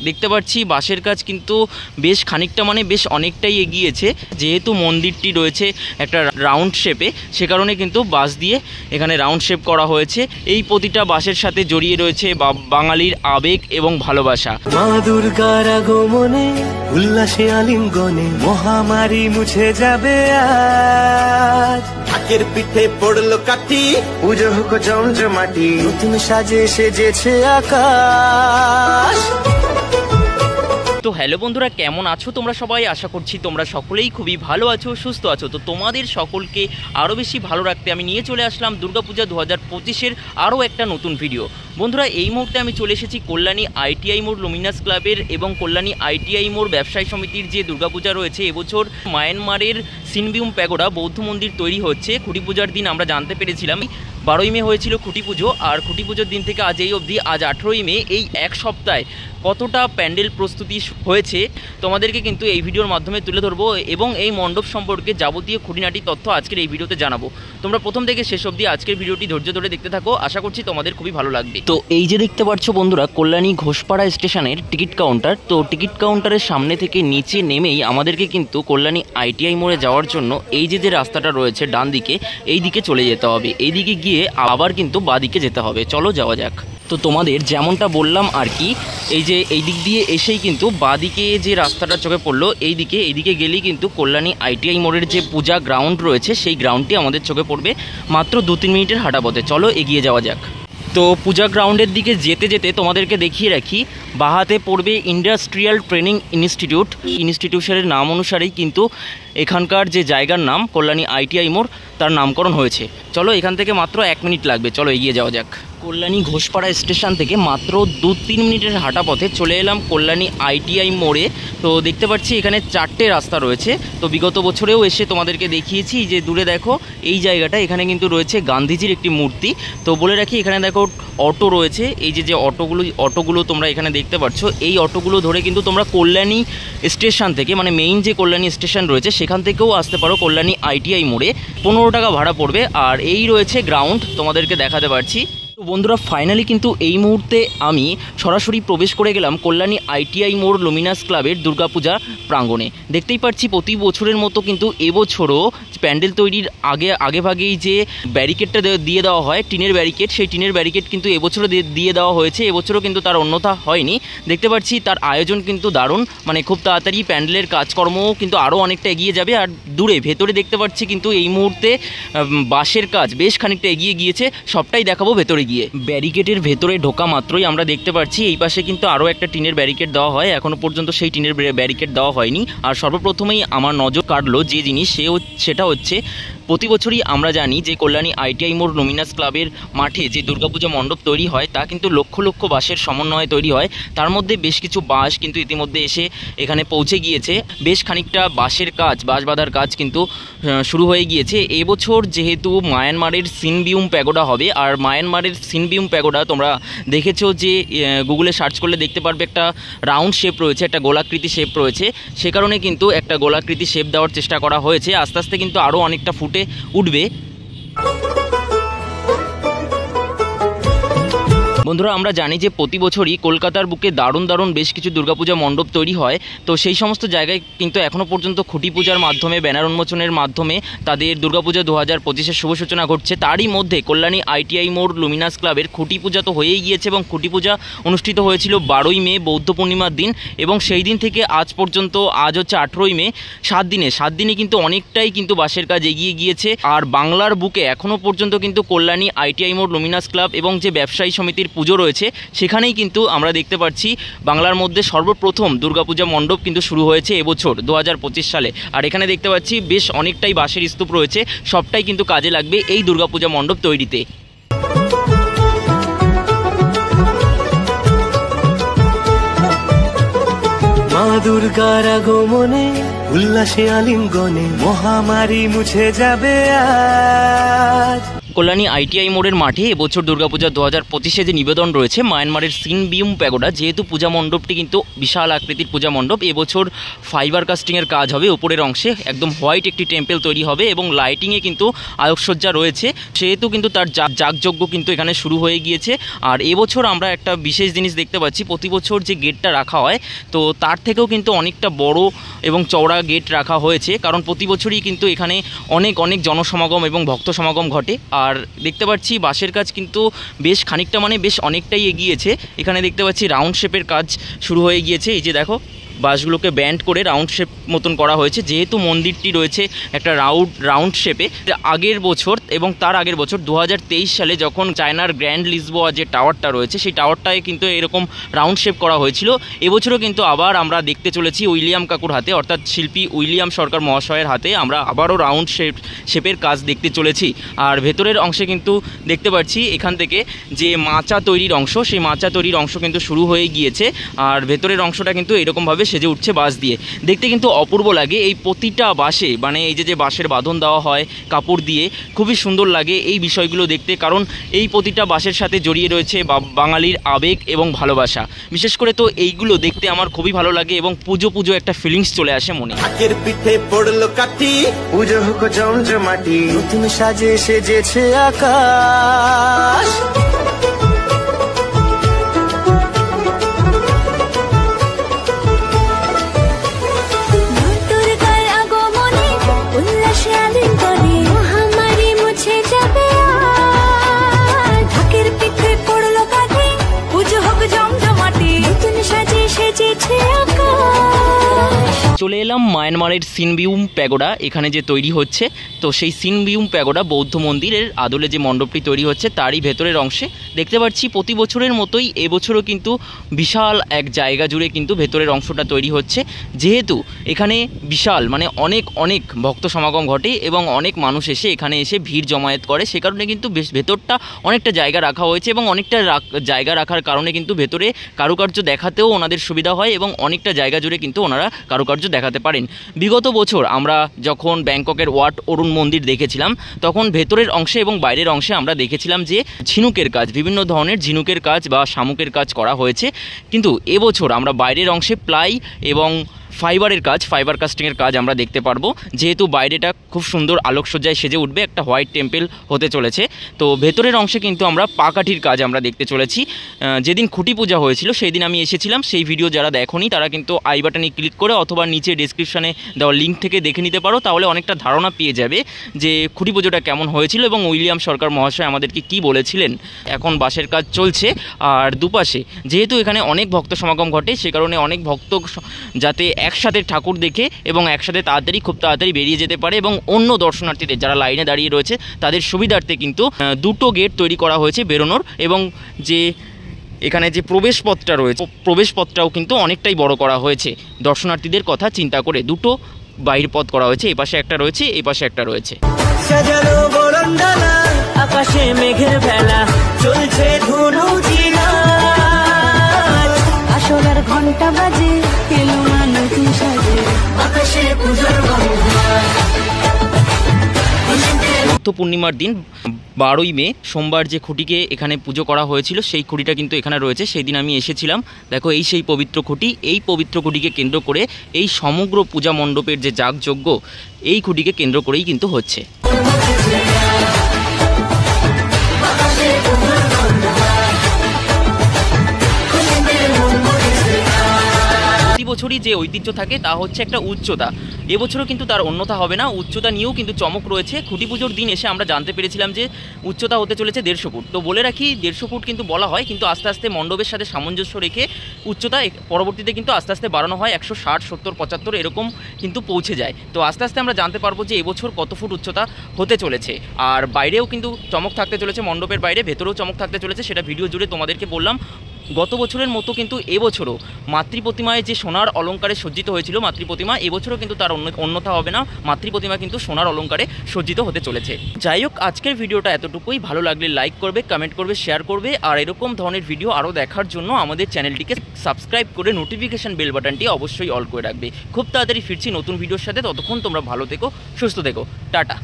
দেখতে পাচ্ছি বাঁশের কাজ কিন্তু বেশ খানিকটা মানে বেশ অনেকটাই এগিয়েছে। যেহেতু মন্দিরটি রয়েছে একটা রাউন্ড শেপে, সে কারণে কিন্তু বাঁশ দিয়ে এখানে রাউন্ড শেপ করা হয়েছে। এই প্রতিটা বাঁশের সাথে জড়িয়ে রয়েছে বাঙালির আবেগ এবং ভালোবাসা। মা দুর্গার আগমনে উল্লাসে আলিঙ্গনে মহামারী মুছে যাবে আজ। ঢাকের পিঠে পড়লো কাঠি, পুজো হোক জমজমাটি, নতুন সাজে সেজেছে আকাশ। তো হ্যালো বন্ধুরা, কেমন আছো তোমরা সবাই? আশা করছি তোমরা সকলেই খুবই ভালো আছো, সুস্থ আছো। তো তোমাদের সকলকে আরও বেশি ভালো রাখতে আমি নিয়ে চলে আসলাম দুর্গাপূজা 2025-এর আরও একটা নতুন ভিডিও। বন্ধুরা, এই মুহূর্তে আমি চলে এসেছি কল্যাণী আইটিআই মোড় লুমিনাস ক্লাবের এবং কল্যাণী আইটিআই মোড় ব্যবসায়ী সমিতির যে দুর্গাপূজা রয়েছে। এবছর মায়ানমারের সিনবিউম প্যাগোডা বৌদ্ধ মন্দির তৈরি হচ্ছে। খুঁটি পূজার দিন আমরা জানতে পেরেছিলাম 12ই মে হয়েছিল খুঁটি পুজো, আর খুঁটি পুজোর দিন থেকে আজ এই অবধি, আজ 18ই মে, এই এক সপ্তাহে কতটা প্যান্ডেল প্রস্তুতি হয়েছে তোমাদেরকে কিন্তু এই ভিডিওর মাধ্যমে তুলে ধরবো এবং এই মণ্ডপ সম্পর্কে যাবতীয় খুঁটিনাটি তথ্য আজকের এই ভিডিওতে জানাবো। তোমরা প্রথম থেকে শেষ অবধি আজকের ভিডিওটি ধৈর্য ধরে দেখতে থাকো, আশা করছি তোমাদের খুবই ভালো লাগবে। তো এই যে দেখতে পাচ্ছ বন্ধুরা, কল্যাণী ঘোষপাড়া স্টেশনের টিকিট কাউন্টার। তো টিকিট কাউন্টারের সামনে থেকে নিচে নেমেই আমাদেরকে কিন্তু কল্যাণী আইটিআই মোড়ে যাওয়ার জন্য এই যে রাস্তাটা রয়েছে ডান দিকে, এই দিকে চলে যেতে হবে। এই দিকে গিয়ে আবার কিন্তু বাঁদিকে যেতে হবে। চলো যাওয়া যাক। তো তোমাদের যেমনটা বললাম আর কি, এই যে এই দিক দিয়ে এসেই কিন্তু বাঁদিকে যে রাস্তাটা চোখে পড়লো, এইদিকে গেলেই কিন্তু কল্যাণী আইটিআই মোড়ের যে পূজা গ্রাউন্ড রয়েছে সেই গ্রাউন্ডটি আমাদের চোখে পড়বে মাত্র 2-3 মিনিটের হাঁটা পথে। চলো এগিয়ে যাওয়া যাক। তো পূজা গ্রাউন্ডের দিকে যেতে যেতে তোমাদেরকে দেখিয়ে রাখি, বাহাতে পড়বে ইন্ডাস্ট্রিয়াল ট্রেনিং ইনস্টিটিউট। ইনস্টিটিউশনের নাম অনুসারেই কিন্তু এখানকার যে জায়গার নাম কল্যাণী আইটিআই মোড়, তার নামকরণ হয়েছে। চলো এখান থেকে মাত্র 1 মিনিট লাগবে, চলো এগিয়ে যাওয়া যাক। কল্যাণী ঘোষপাড়া স্টেশন থেকে মাত্র 2-3 মিনিটের হাঁটা পথে চলে এলাম কল্যাণী আইটিআই মোড়ে। তো দেখতে পাচ্ছি এখানে 4টে রাস্তা রয়েছে। তো বিগত বছরেও এসে তোমাদেরকে দেখিয়েছি যে দূরে দেখো এই জায়গাটা, এখানে কিন্তু রয়েছে গান্ধীজির একটি মূর্তি। তো বলে রাখি, এখানে দেখো অটো রয়েছে। এই যে অটোগুলো তোমরা এখানে দেখতে পাচ্ছ, এই অটোগুলো ধরে কিন্তু তোমরা কল্যাণী স্টেশন থেকে, মানে মেইন যে কল্যাণী স্টেশন রয়েছে সেখান থেকেও আসতে পারো কল্যাণী আইটিআই মোড়ে। 15 টাকা ভাড়া পড়বে। আর এই রয়েছে গ্রাউন্ড, তোমাদেরকে দেখাতে পারছি। তো বন্ধুরা, ফাইনালি কিন্তু এই মুহূর্তে আমি সরাসরি প্রবেশ করে গেলাম কল্যাণী আইটিআই মোড় লুমিনাস ক্লাবের দুর্গাপূজা প্রাঙ্গণে। দেখতেই পাচ্ছি প্রতি বছরের মতো কিন্তু এবছরও প্যান্ডেল তৈরির আগেভাগেই যে ব্যারিকেডটা দিয়ে দেওয়া হয়, টিনের ব্যারিকেড, সেই টিনের ব্যারিকেড কিন্তু এবছরও দিয়ে দেওয়া হয়েছে। এবছরও কিন্তু তার অন্যথা হয়নি। দেখতে পাচ্ছি তার আয়োজন কিন্তু দারুণ, মানে খুব তাড়াতাড়ি প্যান্ডেলের কাজকর্মও কিন্তু আরও অনেকটা এগিয়ে যাবে। আর ভেতরে দেখতে পাচ্ছি কিন্তু এই মুহূর্তে বাঁশের কাজ বেশ খানিকটা এগিয়ে গিয়েছে, সবটাই দেখাবো ভেতরে গিয়ে। ব্যারিকেডের ভেতরে ঢোকা মাত্রই আমরা দেখতে পাচ্ছি এই পাশে কিন্তু আরও একটা টিনের ব্যারিকেড দেওয়া হয়, এখনও পর্যন্ত সেই টিনের ব্যারিকেড দেওয়া হয়নি। আর সর্বপ্রথমেই আমার নজর কাটলো যে জিনিস, সেটা হচ্ছে প্রতি বছরই আমরা জানি যে কল্যাণী আইটিআই মোড় লুমিনাস ক্লাবের মাঠে যে দুর্গাপূজা মণ্ডপ তৈরি হয় তা কিন্তু লক্ষ লক্ষ বাঁশের সমন্বয়ে তৈরি হয়। তার মধ্যে বেশ কিছু বাঁশ কিন্তু ইতিমধ্যে এসে এখানে পৌঁছে গিয়েছে। বেশ খানিকটা বাঁশের কাজ, বাঁশ বাঁধার কাজ কিন্তু শুরু হয়ে গিয়েছে। এবছর যেহেতু মায়ানমারের সিনবিউম প্যাগোডা হবে, আর মায়ানমারের সিনবিউম প্যাগোডা তোমরা দেখেছো যে গুগলে সার্চ করলে দেখতে পারবে একটা রাউন্ড শেপ রয়েছে, একটা গোলাকৃতি শেপ রয়েছে। সে কারণে কিন্তু একটা গোলাকৃতি শেপ দেওয়ার চেষ্টা করা হয়েছে। আস্তে আস্তে কিন্তু আরও অনেকটা ফুটে উঠবে। বন্ধুরা, আমরা জানি যে প্রতি বছরই কলকাতার বুকে দারুণ বেশ কিছু দুর্গাপূজা মণ্ডপ তৈরি হয়। তো সেই সমস্ত জায়গায় কিন্তু এখনও পর্যন্ত খুঁটি পূজার মাধ্যমে, ব্যানার উন্মোচনের মাধ্যমে তাদের দুর্গাপূজা 2025-এর শুভ সূচনা ঘটছে। তারই মধ্যে কল্যাণী আইটিআই মোড় লুমিনাস ক্লাবের খুঁটি পূজা তো হয়েই গিয়েছে এবং খুঁটি পূজা অনুষ্ঠিত হয়েছিল 12ই মে বৌদ্ধ পূর্ণিমার দিন, এবং সেই দিন থেকে আজ পর্যন্ত, আজ হচ্ছে 18ই মে, 7 দিনে কিন্তু অনেকটাই কিন্তু বাঁশের কাজ এগিয়ে গিয়েছে। আর বাংলার বুকে এখনও পর্যন্ত কিন্তু কল্যাণী আইটিআই মোড় লুমিনাস ক্লাব এবং যে ব্যবসায়ী সমিতির পুজো রয়েছে সেখানেই কিন্তু আমরা দেখতে পাচ্ছি বাংলার মধ্যে সর্বপ্রথম দুর্গাপূজা মণ্ডপ কিন্তু শুরু হয়েছে এবছর 2025 সালে। আর এখানে দেখতে পাচ্ছি বেশ অনেকটাই বাঁশের স্তূপ রয়েছে, সবটাই কিন্তু কাজে লাগবে এই দুর্গাপূজা মণ্ডপ তৈরিতে। মা দুর্গার আগমনে উল্লাসে আলিঙ্গনে মহামারী মুছে যাবে আজ। কল্যাণী আইটিআই মোড়ের মাঠে এবছর দুর্গাপূজা 2025 যে নিবেদন রয়েছে মায়ানমারের সিনবিউম প্যাগোডা। যেহেতু পূজা মণ্ডপটি কিন্তু বিশাল আকৃতির পূজা মণ্ডপ, এবছর ফাইবার কাস্টিংয়ের কাজ হবে উপরের অংশে, একদম হোয়াইট একটি টেম্পল তৈরি হবে এবং লাইটিংয়ে কিন্তু আলোকসজ্জা রয়েছে, সেহেতু কিন্তু তার যাগযজ্ঞ কিন্তু এখানে শুরু হয়ে গিয়েছে। আর এবছর আমরা একটা বিশেষ জিনিস দেখতে পাচ্ছি, প্রতি বছর যে গেটটা রাখা হয় তো তার থেকেও কিন্তু অনেকটা বড় এবং চওড়া গেট রাখা হয়েছে, কারণ প্রতি বছরই কিন্তু এখানে অনেক অনেক জনসমাগম এবং ভক্ত সমাগম ঘটে। আর দেখতে পাচ্ছি বাঁশের কাজ কিন্তু বেশ খানিকটা মানে বেশ অনেকটাই এগিয়েছে। এখানে দেখতে পাচ্ছি রাউন্ড শেপের কাজ শুরু হয়ে গিয়েছে। এই যে দেখো বাঁশগুলোকে ব্যান্ড করে রাউন্ড শেপ মতন করা হয়েছে, যেহেতু মন্দিরটি রয়েছে একটা রাউন্ড শেপে। আগের বছর এবং তার আগের বছর 2023 সালে যখন চায়নার গ্র্যান্ড লিসবোয়া যে টাওয়ারটা রয়েছে সেই টাওয়ারটায় কিন্তু এরকম রাউন্ড শেপ করা হয়েছিল। এবছরও কিন্তু আবার আমরা দেখতে চলেছি উইলিয়াম কাকুর হাতে, অর্থাৎ শিল্পী উইলিয়াম সরকার মহাশয়ের হাতে আমরা আবারও রাউন্ড শেপের কাজ দেখতে চলেছি। আর ভেতরের অংশে কিন্তু দেখতে পাচ্ছি এখান থেকে যে মাচা তৈরির অংশ, সেই মাচা তৈরির অংশ কিন্তু শুরু হয়ে গিয়েছে। আর ভেতরের অংশটা কিন্তু এরকমভাবে সেজে উঠছে বাঁশ দিয়ে, দেখতে কিন্তু অপূর্ব লাগে। এই প্রতিটা বাঁশে মানে এই যে বাঁশের বাঁধন দেওয়া হয় কাপড় দিয়ে, খুবই সুন্দর লাগে এই বিষয়গুলো দেখতে, কারণ এই প্রতিটা বাঁশের সাথে জড়িয়ে রয়েছে বাঙালির আবেগ এবং ভালোবাসা। বিশেষ করে তো এইগুলো দেখতে আমার খুবই ভালো লাগে এবং পুজো একটা ফিলিংস চলে আসে মনে। ঢাকের পিঠে পড়লো কাঠি, পুজো হোক জমজমাটি, নতুন সাজে সেজেছে আকাশ। চলে এলাম মায়ানমারের সিনবিউম প্যাগোডা, এখানে যে তৈরি হচ্ছে তো সেই সিনবিউম প্যাগোডা বৌদ্ধ মন্দিরের আদলে যে মণ্ডপটি তৈরি হচ্ছে তারই ভেতরের অংশে দেখতে পাচ্ছি প্রতি বছরের মতোই এবছরও কিন্তু বিশাল এক জায়গা জুড়ে কিন্তু ভেতরের অংশটা তৈরি হচ্ছে। যেহেতু এখানে বিশাল মানে অনেক ভক্ত সমাগম ঘটে এবং অনেক মানুষ এসে এখানে এসে ভিড় জমায়েত করে, সে কারণে কিন্তু বেশ ভেতরটা অনেকটা জায়গা রাখা হয়েছে এবং অনেকটা জায়গা রাখার কারণে কিন্তু ভেতরে কারুকার্য দেখাতেও ওনাদের সুবিধা হয় এবং অনেকটা জায়গা জুড়ে কিন্তু ওনারা কারুকার্য দেখাতে পারেন। বিগত বছর আমরা যখন ব্যাংককের ওয়াট অরুণ মন্দির দেখেছিলাম তখন ভেতরের অংশে এবং বাইরের অংশে আমরা দেখেছিলাম যে ঝিনুকের কাজ, বিভিন্ন ধরনের ঝিনুকের কাজ বা শামুকের কাজ করা হয়েছে, কিন্তু এবছর আমরা বাইরের অংশে প্লাই এবং ফাইবারের কাজ, ফাইবার কাস্টিংয়ের কাজ আমরা দেখতে পারবো। যেহেতু বাইরেটা খুব সুন্দর আলোকসজ্জায় সেজে উঠবে, একটা হোয়াইট টেম্পল হতে চলেছে, তো ভেতরের অংশে কিন্তু আমরা পাকাঠির কাজ আমরা দেখতে চলেছি। যেদিন খুঁটি পূজা হয়েছিল সেই দিন আমি এসেছিলাম, সেই ভিডিও যারা দেখোনি তারা কিন্তু আই বাটনে ক্লিক করে অথবা নিচে ডেসক্রিপশানে দেওয়া লিঙ্ক থেকে দেখে নিতে পারো, তাহলে অনেকটা ধারণা পেয়ে যাবে যে খুঁটি পুজোটা কেমন হয়েছিল এবং উইলিয়াম সরকার মহাশয় আমাদেরকে কি বলেছিলেন। এখন বাঁশের কাজ চলছে আর দুপাশে যেহেতু এখানে অনেক ভক্ত সমাগম ঘটে সে কারণে অনেক ভক্ত যাতে একসাথে ঠাকুর দেখে এবং একসাথে খুব তাড়াতাড়ি বেরিয়ে যেতে পারে এবং অন্য দর্শনার্থীদের যারা লাইনে দাঁড়িয়ে রয়েছে তাদের সুবিধার্থে কিন্তু দুটো গেট তৈরি করা হয়েছে বেরোনোর, এবং যে এখানে যে প্রবেশপথটা রয়েছে প্রবেশপথটাও কিন্তু অনেকটাই বড় করা হয়েছে দর্শনার্থীদের কথা চিন্তা করে। দুটো বাইরের পথ করা হয়েছে, এই পাশে একটা রয়েছে, এই পাশে একটা রয়েছে। সাজানো বরণডালা, আকাশে মেঘের ভেলা, চলছে ধনু জিনাত, আসলার ঘন্টা বাজে এলো না নতুন সাজে, আকাশে পূজার পূর্ণিমার দিন 12ই মে সোমবার যে খুঁটিকে এখানে পুজো করা হয়েছিল সেই খুঁটিটা কিন্তু এখানে রয়েছে, সেই দিন আমি এসেছিলাম। দেখো এই সেই পবিত্র খুঁটি, এই পবিত্র খুঁটিকে কেন্দ্র করে এই সমগ্র পূজা মণ্ডপের যে যাগযজ্ঞ এই খুঁটিকে কেন্দ্র করেই কিন্তু হচ্ছে। বছরই যে ঐতিহ্য থাকে তা হচ্ছে একটা উচ্চতা, এবছরও কিন্তু তার অন্যথা হবে না, উচ্চতা নিয়েও কিন্তু চমক রয়েছে। খুঁটি পুজোর দিন এসে আমরা জানতে পেরেছিলাম যে উচ্চতা হতে চলেছে 150 ফুট, তো বলে রাখি 150 ফুট কিন্তু বলা হয়, কিন্তু আস্তে আস্তে মণ্ডপের সাথে সামঞ্জস্য রেখে উচ্চতা পরবর্তীতে কিন্তু আস্তে আস্তে বাড়ানো হয়, 160, 70, 75 এরকম কিন্তু পৌঁছে যায়। তো আস্তে আস্তে আমরা জানতে পারবো যে এবছর কত ফুট উচ্চতা হতে চলেছে। আর বাইরেও কিন্তু চমক থাকতে চলেছে, মণ্ডপের বাইরে, ভেতরেও চমক থাকতে চলেছে, সেটা ভিডিও জুড়ে তোমাদেরকে বললাম। গত বছরের মতো কিন্তু এবছরও মাতৃপ্রতিমায় যে সোনার অলঙ্কারে সজ্জিত হয়েছিল মাতৃপ্রতিমা, এবছরও কিন্তু তার অন্যথা হবে না, মাতৃপ্রতিমা কিন্তু সোনার অলঙ্কারে সজ্জিত হতে চলেছে। যাই হোক, আজকের ভিডিওটা এতটুকুই। ভালো লাগলে লাইক করবে, কমেন্ট করবে, শেয়ার করবে, আর এরকম ধরনের ভিডিও আরও দেখার জন্য আমাদের চ্যানেলটিকে সাবস্ক্রাইব করে নোটিফিকেশান বেল বাটনটি অবশ্যই অল করে রাখবে। খুব তাড়াতাড়ি ফিরছি নতুন ভিডিওর সাথে, ততক্ষণ তোমরা ভালো থেকো, সুস্থ থেকো, টাটা।